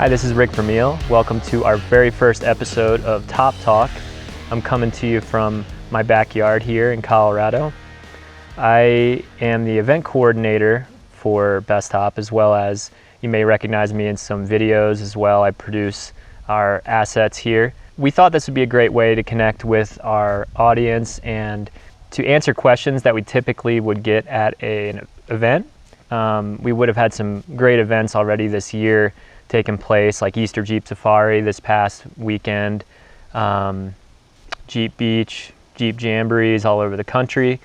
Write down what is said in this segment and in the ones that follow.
Hi, this is Rick Vermeil. Welcome to our very first episode of Top Talk. I'm coming to you from my backyard here in Colorado. I am the event coordinator for Bestop, as well as you may recognize me in some videos as well. I produce our assets here. We thought this would be a great way to connect with our audience and to answer questions that we typically would get at an event. We would have had some great events already this year taking place, like Easter Jeep Safari this past weekend, Jeep Beach, Jeep Jamborees all over the country.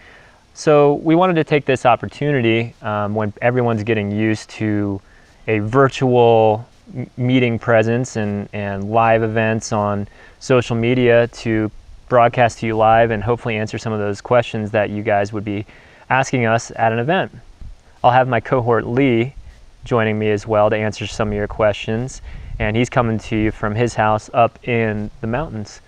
So we wanted to take this opportunity when everyone's getting used to a virtual meeting presence and live events on social media to broadcast to you live and hopefully answer some of those questions that you guys would be asking us at an event. I'll have my cohort Lee joining me as well to answer some of your questions, and he's coming to you from his house up in the mountains.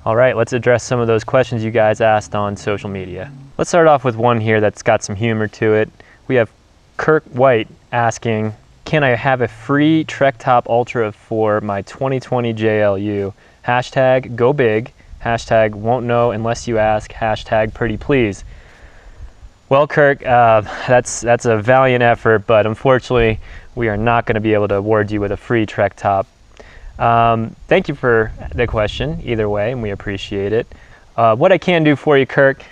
All right, let's address some of those questions you guys asked on social media. Let's start off with one here that's got some humor to it. We have Kirk White asking, can I have a free Trektop Ultra for my 2020 JLU? Hashtag go big, hashtag won't know unless you ask, hashtag pretty please. Well, Kirk, that's a valiant effort, but unfortunately, we are not going to be able to award you with a free Trektop. Thank you for the question, either way, and we appreciate it. What I can do for you, Kirk,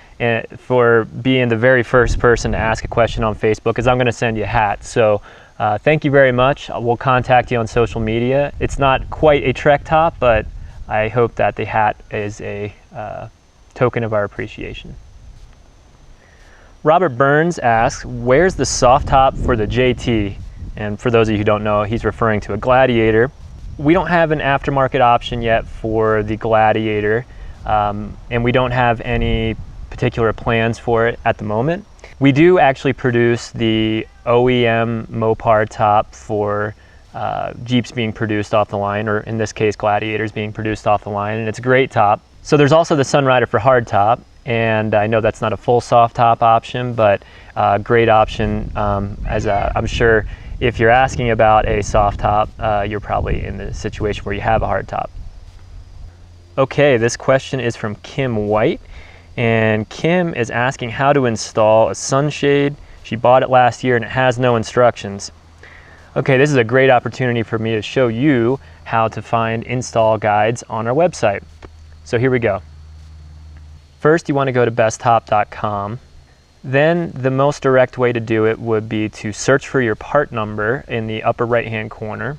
for being the very first person to ask a question on Facebook, is I'm going to send you a hat. So thank you very much. We'll contact you on social media. It's not quite a Trektop, but I hope that the hat is a token of our appreciation. Robert Burns asks, where's the soft top for the JT? And for those of you who don't know, he's referring to a Gladiator. We don't have an aftermarket option yet for the Gladiator, and we don't have any particular plans for it at the moment. We do actually produce the OEM Mopar top for Jeeps being produced off the line, or in this case, Gladiators being produced off the line, and it's a great top. So there's also the Sunrider for hardtop, and I know that's not a full soft top option, but great option. I'm sure if you're asking about a soft top, you're probably in the situation where you have a hard top. Okay, this question is from Kim White, and Kim is asking how to install a sunshade. She bought it last year and it has no instructions. Okay, this is a great opportunity for me to show you how to find install guides on our website. So here we go. First, you want to go to bestop.com. Then the most direct way to do it would be to search for your part number in the upper right-hand corner.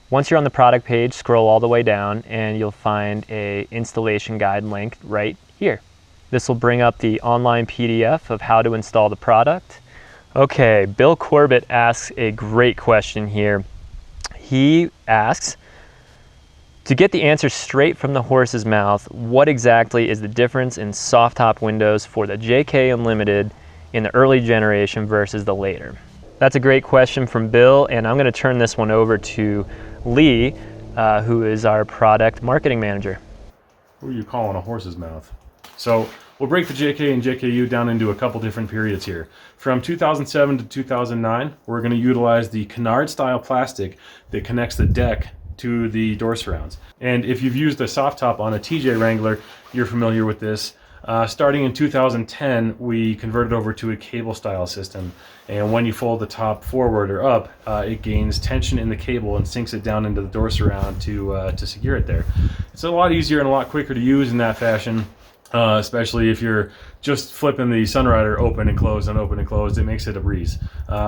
Once you're on the product page, scroll all the way down and you'll find a installation guide link right here. This will bring up the online PDF of how to install the product. Okay, Bill Corbett asks a great question here. He asks, to get the answer straight from the horse's mouth, what exactly is the difference in soft top windows for the JK Unlimited in the early generation versus the later? That's a great question from Bill, and I'm going to turn this one over to Lee, who is our product marketing manager. What are you calling a horse's mouth? So we'll break the JK and JKU down into a couple different periods here. From 2007 to 2009, we're going to utilize the canard style plastic that connects the deck to the door surrounds. And if you've used a soft top on a TJ Wrangler, you're familiar with this. Starting in 2010, we converted over to a cable style system. And when you fold the top forward or up, it gains tension in the cable and sinks it down into the door surround to secure it there. It's a lot easier and a lot quicker to use in that fashion. Especially if you're just flipping the Sunrider open and closed, it makes it a breeze.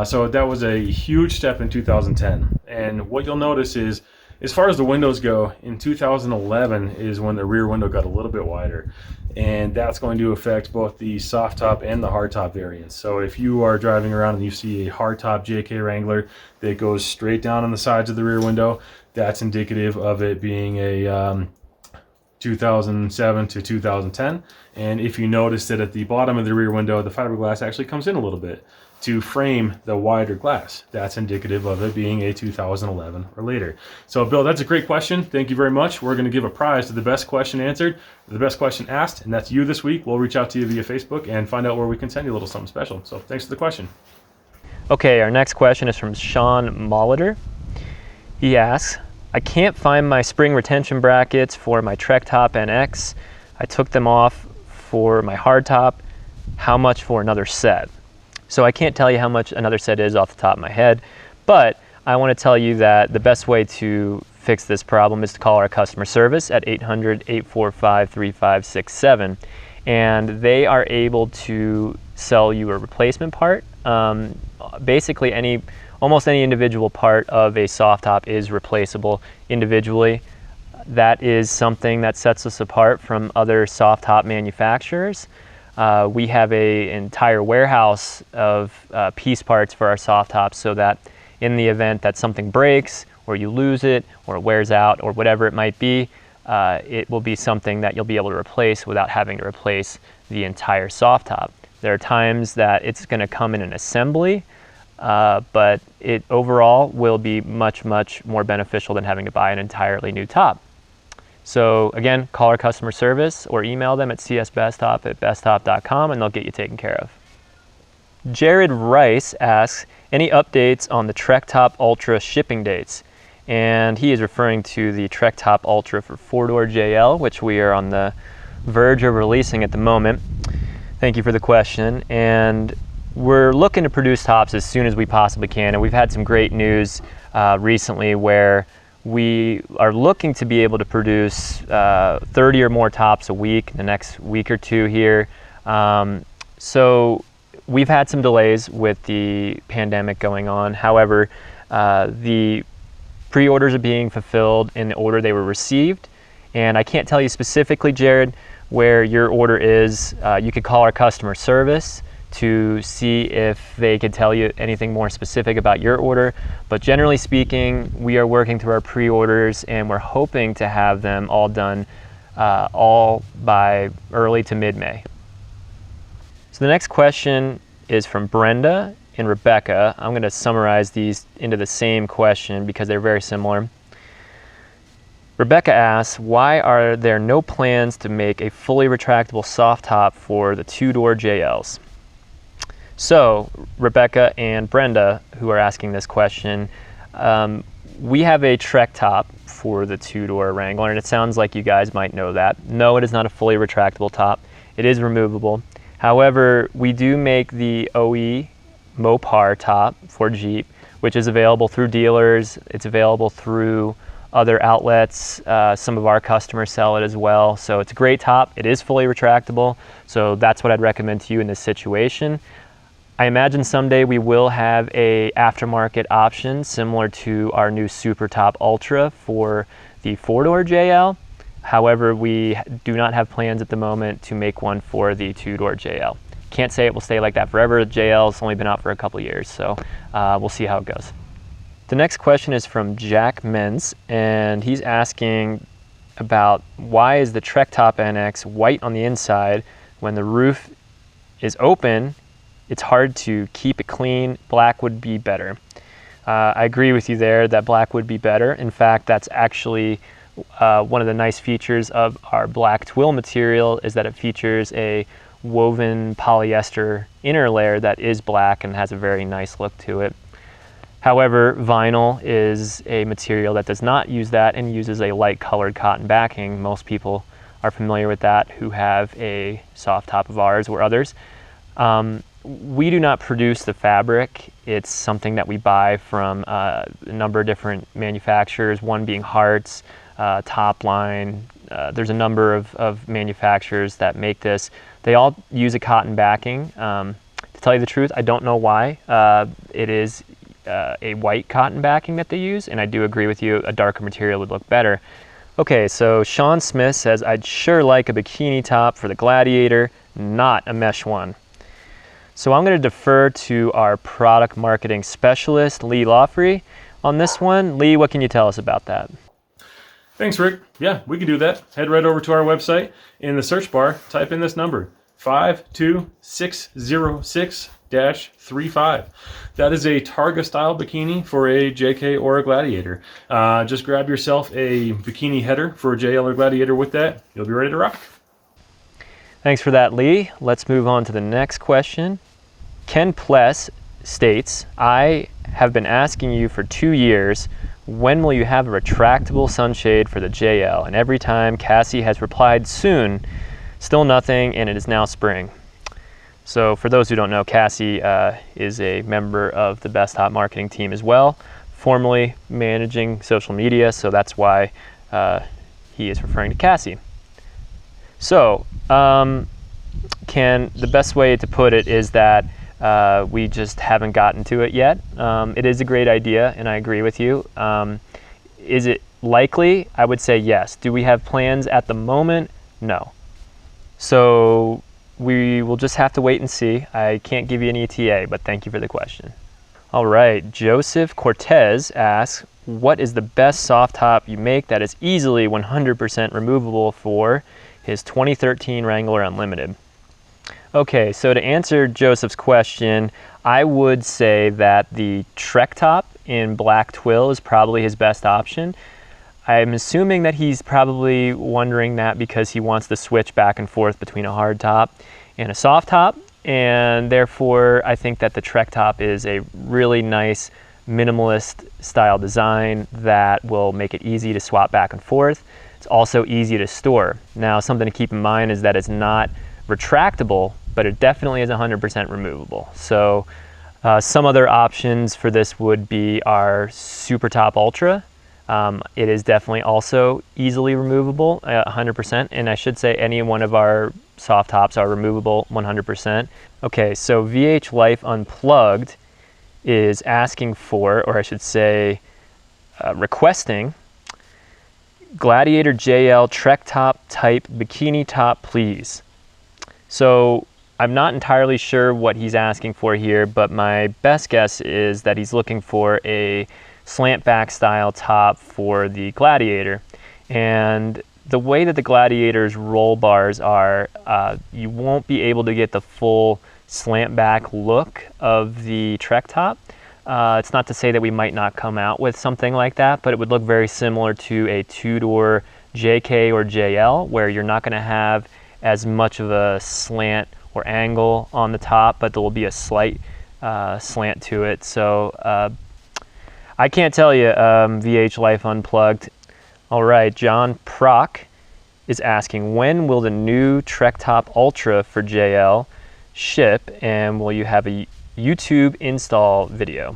So that was a huge step in 2010. And what you'll notice is, as far as the windows go, in 2011 is when the rear window got a little bit wider. And that's going to affect both the soft top and the hard top variants. So if you are driving around and you see a hard top JK Wrangler that goes straight down on the sides of the rear window, that's indicative of it being a 2007 to 2010. And if you notice that at the bottom of the rear window, the fiberglass actually comes in a little bit to frame the wider glass, that's indicative of it being a 2011 or later. So Bill, that's a great question. Thank you very much. We're going to give a prize to the best question answered, the best question asked, and that's you this week. We'll reach out to you via Facebook and find out where we can send you a little something special. So thanks for the question. Okay, our next question is from Sean Molitor. He asks, I can't find my spring retention brackets for my Trektop NX. I took them off for my hardtop. How much for another set? So I can't tell you how much another set is off the top of my head, but I want to tell you that the best way to fix this problem is to call our customer service at 800-845-3567, and they are able to sell you a replacement part. Basically almost any individual part of a soft top is replaceable individually. That is something that sets us apart from other soft top manufacturers. We have an entire warehouse of piece parts for our soft tops, so that in the event that something breaks or you lose it or it wears out or whatever it might be, it will be something that you'll be able to replace without having to replace the entire soft top. There are times that it's going to come in an assembly, but it overall will be much, much more beneficial than having to buy an entirely new top. So again, call our customer service or email them at csbestop@bestop.com and they'll get you taken care of. Jared Rice asks, any updates on the Trektop Ultra shipping dates? And he is referring to the Trektop Ultra for 4-door JL, which we are on the verge of releasing at the moment. Thank you for the question. And we're looking to produce tops as soon as we possibly can, and we've had some great news recently where we are looking to be able to produce 30 or more tops a week in the next week or two here. So we've had some delays with the pandemic going on. However, the pre-orders are being fulfilled in the order they were received. And I can't tell you specifically, Jared, where your order is. You could call our customer service to see if they could tell you anything more specific about your order. But generally speaking, we are working through our pre-orders and we're hoping to have them all done all by early to mid-May. So the next question is from Brenda and Rebecca. I'm going to summarize these into the same question because they're very similar. Rebecca asks, why are there no plans to make a fully retractable soft top for the 2-door JLs? So Rebecca and Brenda, who are asking this question, we have a Trektop for the 2-door Wrangler, and it sounds like you guys might know that. No, it is not a fully retractable top. It is removable. However, we do make the OE Mopar top for Jeep, which is available through dealers. It's available through other outlets. Some of our customers sell it as well. So it's a great top. It is fully retractable. So that's what I'd recommend to you in this situation. I imagine someday we will have a aftermarket option similar to our new Supertop Ultra for the 4-door JL. However, we do not have plans at the moment to make one for the 2-door JL. Can't say it will stay like that forever. The JL's only been out for a couple years, so we'll see how it goes. The next question is from Jack Menz, and he's asking about why is the Trektop NX white on the inside when the roof is open? It's hard to keep it clean. Black would be better. I agree with you there that black would be better. In fact, that's actually one of the nice features of our black twill material is that it features a woven polyester inner layer that is black and has a very nice look to it. However, vinyl is a material that does not use that and uses a light colored cotton backing. Most people are familiar with that who have a soft top of ours or others. We do not produce the fabric. It's something that we buy from a number of different manufacturers, one being Hart's, Topline. There's a number of manufacturers that make this. They all use a cotton backing. To tell you the truth, I don't know why. It is a white cotton backing that they use, and I do agree with you, a darker material would look better. Okay, so Sean Smith says, I'd sure like a bikini top for the Gladiator, not a mesh one. So I'm going to defer to our product marketing specialist, Lee Lawfrey, on this one. Lee, what can you tell us about that? Thanks, Rick. Yeah, we can do that. Head right over to our website. In the search bar, type in this number, 52606-35. That is a Targa style bikini for a JK or a Gladiator. Just grab yourself a bikini header for a JL or Gladiator with that. You'll be ready to rock. Thanks for that, Lee. Let's move on to the next question. Ken Pless states, I have been asking you for 2 years when will you have a retractable sunshade for the JL? And every time Cassie has replied soon, still nothing, and it is now spring. So for those who don't know, Cassie is a member of the Bestop marketing team as well, formerly managing social media, so that's why he is referring to Cassie. So the best way to put it is that we just haven't gotten to it yet. It is a great idea, and I agree with you. Is it likely? I would say yes. Do we have plans at the moment? No. So we will just have to wait and see. I can't give you an ETA, but thank you for the question. All right, Joseph Cortez asks, what is the best soft top you make that is easily 100% removable for his 2013 Wrangler Unlimited? Okay, so to answer Joseph's question, I would say that the Trektop in black twill is probably his best option. I'm assuming that he's probably wondering that because he wants to switch back and forth between a hard top and a soft top, and therefore I think that the Trektop is a really nice minimalist style design that will make it easy to swap back and forth. It's also easy to store. Now, something to keep in mind is that it's not retractable, but it definitely is 100% removable. So some other options for this would be our Supertop Ultra. It is definitely also easily removable, 100%, and I should say any one of our soft tops are removable 100%. Okay, so VH Life Unplugged is asking for, or I should say requesting, Gladiator JL Trektop type bikini top, please. So I'm not entirely sure what he's asking for here, but my best guess is that he's looking for a slant back style top for the Gladiator. And the way that the Gladiator's roll bars are, you won't be able to get the full slant back look of the Trektop. It's not to say that we might not come out with something like that, but it would look very similar to a two-door JK or JL, where you're not going to have as much of a slant or angle on the top, but there will be a slight slant to it. So I can't tell you, VH Life Unplugged. All right, John Proc is asking, when will the new Trektop Ultra for JL ship, and will you have a YouTube install video?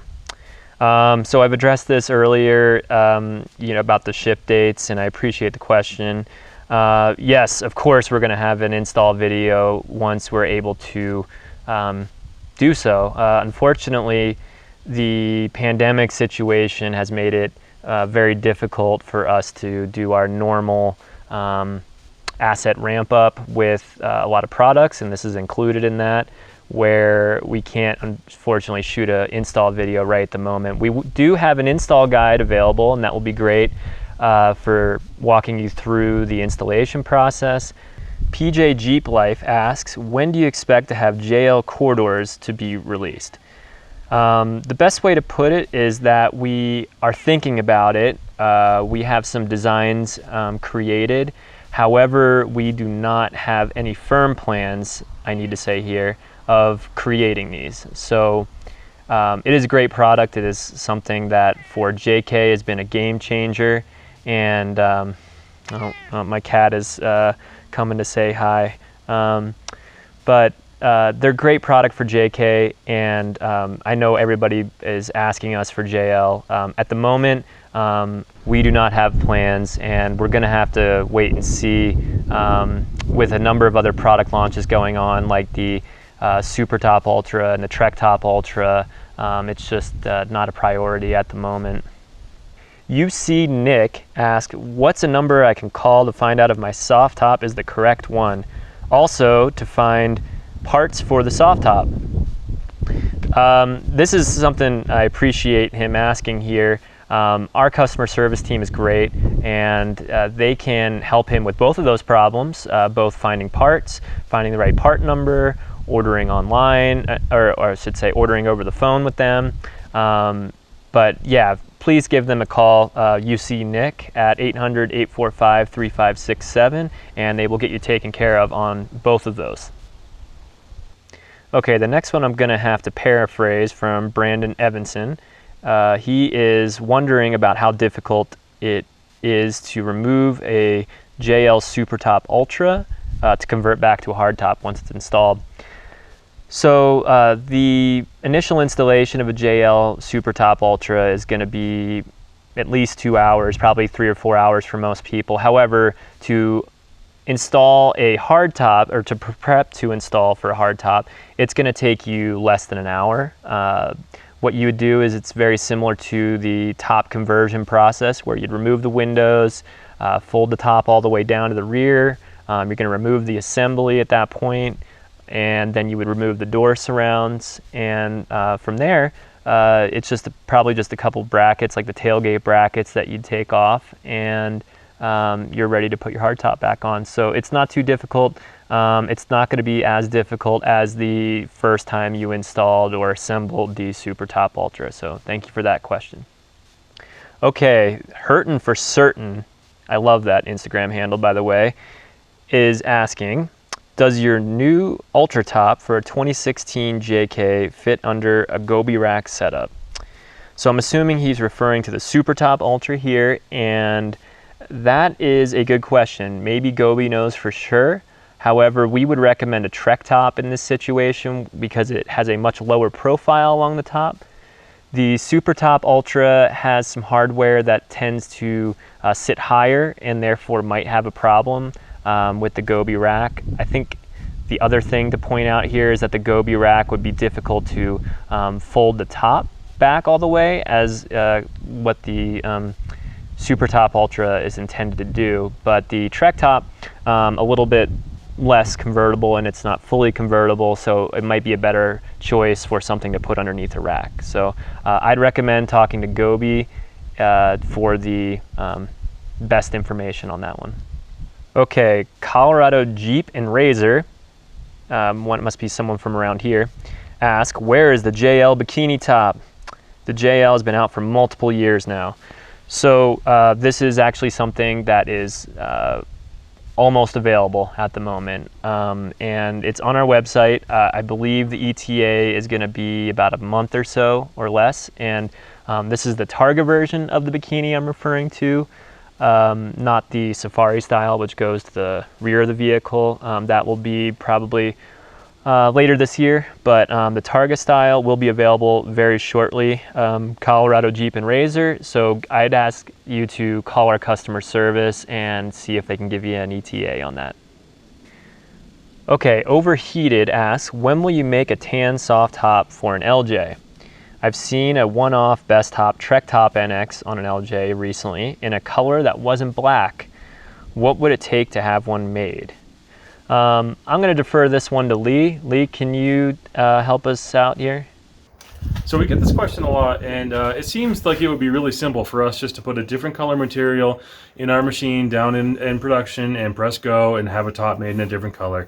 So I've addressed this earlier, about the ship dates, and I appreciate the question. Yes, of course, we're going to have an install video once we're able to do so. Unfortunately, the pandemic situation has made it very difficult for us to do our normal asset ramp up with a lot of products, and this is included in that, where we can't unfortunately shoot an install video right at the moment. We do have an install guide available, and that will be great for walking you through the installation process. PJ Jeep Life asks, when do you expect to have JL corridors to be released? The best way to put it is that we are thinking about it. We have some designs created. However, we do not have any firm plans, I need to say here, of creating these. So it is a great product. It is something that for JK has been a game changer. And my cat is coming to say hi. But they're a great product for JK, and I know everybody is asking us for JL. At the moment, we do not have plans, and we're going to have to wait and see with a number of other product launches going on, like the Supertop Ultra and the Trektop Ultra. It's just not a priority at the moment. UC Nick asked, what's a number I can call to find out if my soft top is the correct one? Also, to find parts for the soft top. This is something I appreciate him asking here. Our customer service team is great, and they can help him with both of those problems, both finding parts, finding the right part number, ordering online, or I should say ordering over the phone with them. But yeah, please give them a call, UC Nick, at 800-845-3567, and they will get you taken care of on both of those. Okay, the next one I'm going to have to paraphrase from Brandon Evanson. He is wondering about how difficult it is to remove a JL Supertop Ultra to convert back to a hardtop once it's installed. So the initial installation of a JL Supertop Ultra is going to be at least 2 hours, probably 3 or 4 hours for most people. However, to install a hardtop, or to prep to install for a hardtop, it's going to take you less than an hour. What you would do is it's very similar to the top conversion process, where you'd remove the windows, fold the top all the way down to the rear. You're going to remove the assembly at that point, and then you would remove the door surrounds, and from there it's just probably just a couple brackets, like the tailgate brackets, that you'd take off, and you're ready to put your hardtop back on. So it's not too difficult. It's not going to be as difficult as the first time you installed or assembled the Supertop Ultra. So thank you for that question. Okay, Hurtin' for Certain, I love that Instagram handle, by the way, is asking, does your new Ultra top for a 2016 JK fit under a Gobi rack setup? So I'm assuming he's referring to the Supertop Ultra here, and that is a good question. Maybe Gobi knows for sure. However, we would recommend a Trektop in this situation because it has a much lower profile along the top. The Supertop Ultra has some hardware that tends to sit higher and therefore might have a problem with the Gobi rack. I think the other thing to point out here is that the Gobi rack would be difficult to fold the top back all the way, as what the Supertop Ultra is intended to do. But the Trektop, a little bit less convertible, and it's not fully convertible, so it might be a better choice for something to put underneath a rack. So I'd recommend talking to Gobi for the best information on that one. Okay, Colorado Jeep and Razor, one must be someone from around here, ask, where is the JL bikini top? The JL has been out for multiple years now. So this is actually something that is almost available at the moment, and it's on our website. I believe the ETA is going to be about a month or so or less, and this is the Targa version of the bikini I'm referring to, not the Safari style, which goes to the rear of the vehicle. That will be probably later this year, but the Targa style will be available very shortly. Colorado Jeep and Razor, so I'd ask you to call our customer service and see if they can give you an ETA on that. Okay, Overheated asks, when will you make a tan soft top for an LJ? I've seen a one-off Bestop Trektop NX on an LJ recently in a color that wasn't black. What would it take to have one made? I'm going to defer this one to Lee. Lee, can you help us out here? So we get this question a lot, and it seems like it would be really simple for us just to put a different color material in our machine down in production and press go and have a top made in a different color.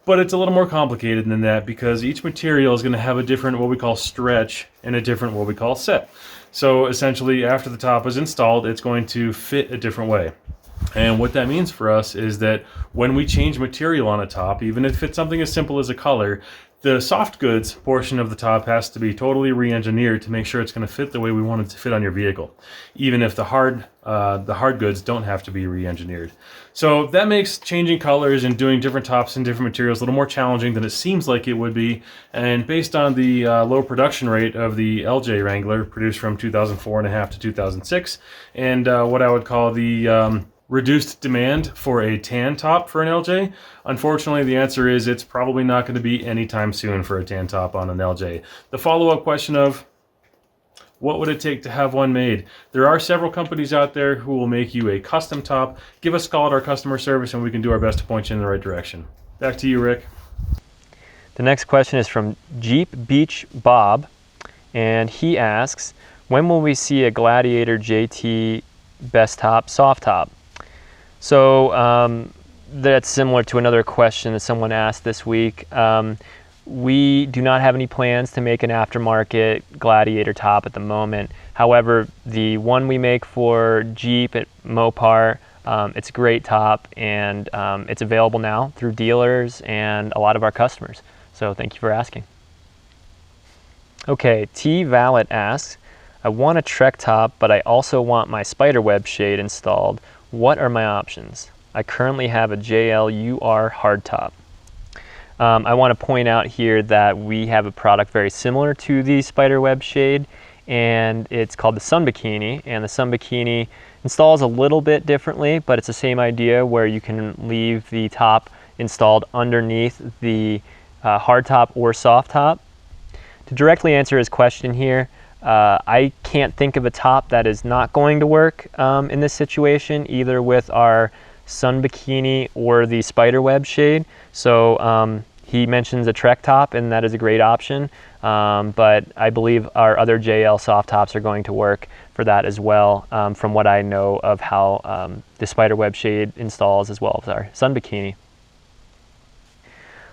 But it's a little more complicated than that, because each material is going to have a different what we call stretch and a different what we call set. So essentially, after the top is installed, it's going to fit a different way. And what that means for us is that when we change material on a top, even if it's something as simple as a color, the soft goods portion of the top has to be totally re-engineered to make sure it's going to fit the way we want it to fit on your vehicle, even if the hard goods don't have to be re-engineered. So that makes changing colors and doing different tops and different materials a little more challenging than it seems like it would be. And based on the low production rate of the JL Wrangler, produced from 2004.5 to 2006, and what I would call the reduced demand for a tan top for an LJ, unfortunately the answer is it's probably not going to be anytime soon for a tan top on an LJ. The follow-up question of what would it take to have one made? There are several companies out there who will make you a custom top. Give us a call at our customer service and we can do our best to point you in the right direction. Back to you, Rick. The next question is from Jeep Beach Bob, and he asks, when will we see a Gladiator JT Bestop soft top? So that's similar to another question that someone asked this week. We do not have any plans to make an aftermarket Gladiator top at the moment. However, the one we make for Jeep at Mopar, it's a great top, and it's available now through dealers and a lot of our customers. So thank you for asking. Okay, T Valet asks, I want a Trektop, but I also want my Spiderwebshade installed. What are my options? I currently have a JL UR hardtop. I want to point out here that we have a product very similar to the Spiderwebshade, and it's called the Sun Bikini, and the Sun Bikini installs a little bit differently, but it's the same idea where you can leave the top installed underneath the hardtop or soft top. To directly answer his question here, I can't think of a top that is not going to work in this situation, either with our Sun Bikini or the Spiderwebshade. So he mentions a Trektop, and that is a great option, but I believe our other JL soft tops are going to work for that as well, from what I know of how the Spiderwebshade installs as well as our Sun Bikini.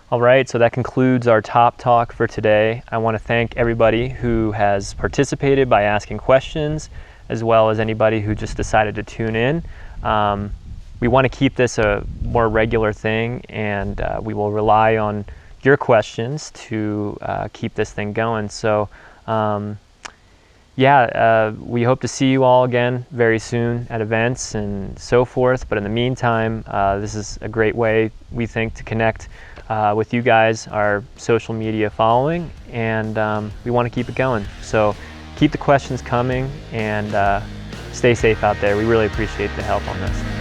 All right, so that concludes our top talk for today. I want to thank everybody who has participated by asking questions, as well as anybody who just decided to tune in. We want to keep this a more regular thing, and we will rely on your questions to keep this thing going. So we hope to see you all again very soon at events and so forth. But in the meantime, this is a great way, we think, to connect with you guys, our social media following, and we want to keep it going. So keep the questions coming, and stay safe out there. We really appreciate the help on this.